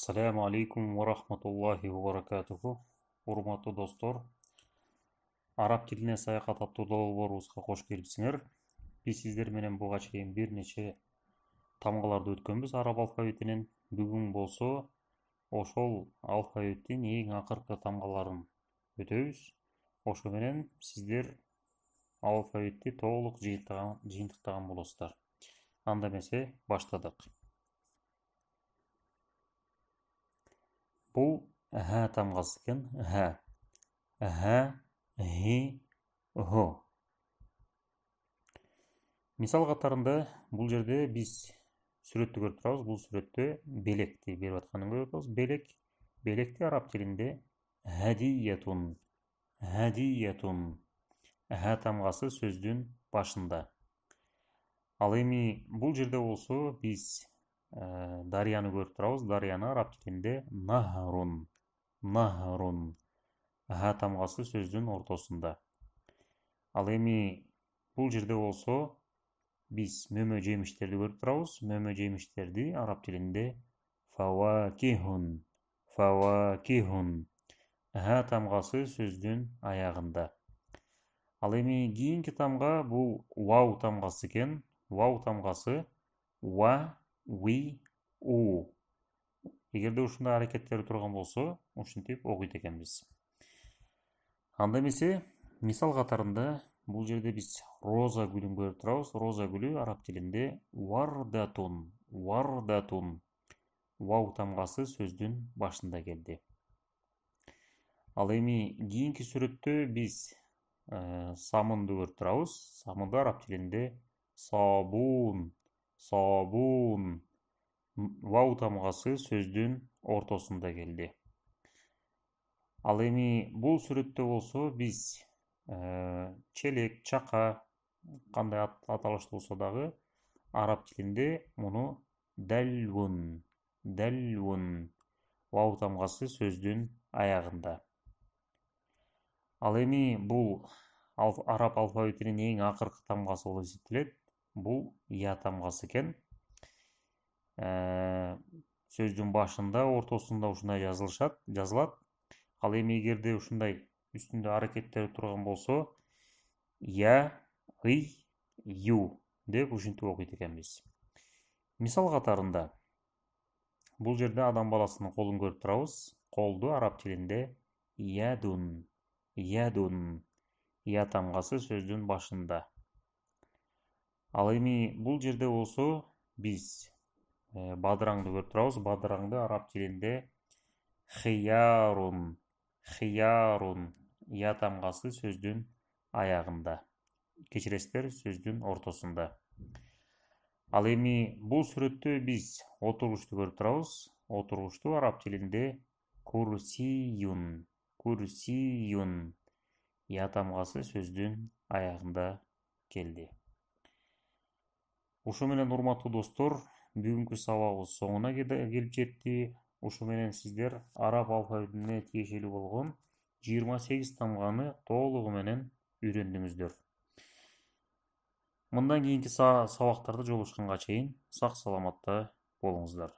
Ассаламу алейкум ва рахматуллахи ва баракатуху. Урматтуу достор, араб тилине саякат аттуу долбоорубузга кош келипсиңер. Биз сиздер менен буга чейин бир нече тамгаларды өткөнбүз араб алфавитинен. Бүгүн болсо ошол алфавиттин эң акыркы тамгаларын өтөбүз. Ошо менен сиздер алфавитти толук жыйынтыктаган болосуздар. Анда эмесе баштадык. Бул һ тамгасы экен. Һ, һи, һо. Мисал катарында бул жерде биз сүрөттү көрүп турабыз. Бул сүрөттө белекти берип атканын көрүп атабыз. Белекти араб тилинде хадиятун. Һ тамгасы сөздүн башында. Ал эми бул жерде болсо биз дарыяны көрүп турабыз. Дарыяны араб тилинде нахрун. Һ тамгасы сөздүн ортосунда. Ал эми бул жерде болсо биз мөмө жемиштерди көрүп турабыз. Мөмө жемиштерди араб тилинде фавакихун. Һ тамгасы сөздүн аягында. Ал эми кийинки тамга бул вау тамгасы экен. Вау тамгасы ва, ви, у. Эгерде ушундай аракеттери турган болсо, ушинтип окуйт экенбиз. Анда эмесе мисал катарында бул жерде биз роза гүлүн көрүп турабыз. Роза гүлү араб тилинде вардатун. Вау тамгасы сөздүн башында келди. Ал эми кийинки сүрөттө биз самынды көрүп турабыз. Самынды араб тилинде сабун. Вау тамгасы сөздүн ортосунда келди. Ал эми бул сүрөттө болсо биз челек, чака кандай аталышты болсо дагы араб тилинде муну дәлвун. Вау тамгасы сөздүн аягында. Ал эми бул араб алфавитинин эң акыркы тамгасы болуп эсептелет. Бул я тамгасы экен. Сөздүн башында, ортосунда ушундай жазылат. Ал эми эгерде ушундай үстүндө аракеттери турган болсо, я, ый, ю деп ушинтип окуйт экенбиз. Мисал катарында бул жерде адам баласынын колун көрүп турабыз. Колду араб тилинде ядун. Я тамгасы сөздүн башында. Ал эми бул жерде болсо биз бадыраңды көрүп турабыз. Бадыраңды араб тилинде хиярун. Я тамгасы сөздүн аягында. Кечиресиздер, сөздүн ортосунда. Ал эми бул сүрөттө биз отургучту көрүп турабыз. Отургучту араб тилинде курсиюн. Я тамгасы сөздүн аягында келди. Ушу менен урматтуу достор, бүгүнкү сабагыбыз соңуна келип жетти. Ушу менен сиздер араб алфавитине тиешелүү болгон 28 тамганы толугу менен үйрөндүңүздөр. Мындан кийинки сабактарда жолугушканга чейин сак саламатта болуңуздар.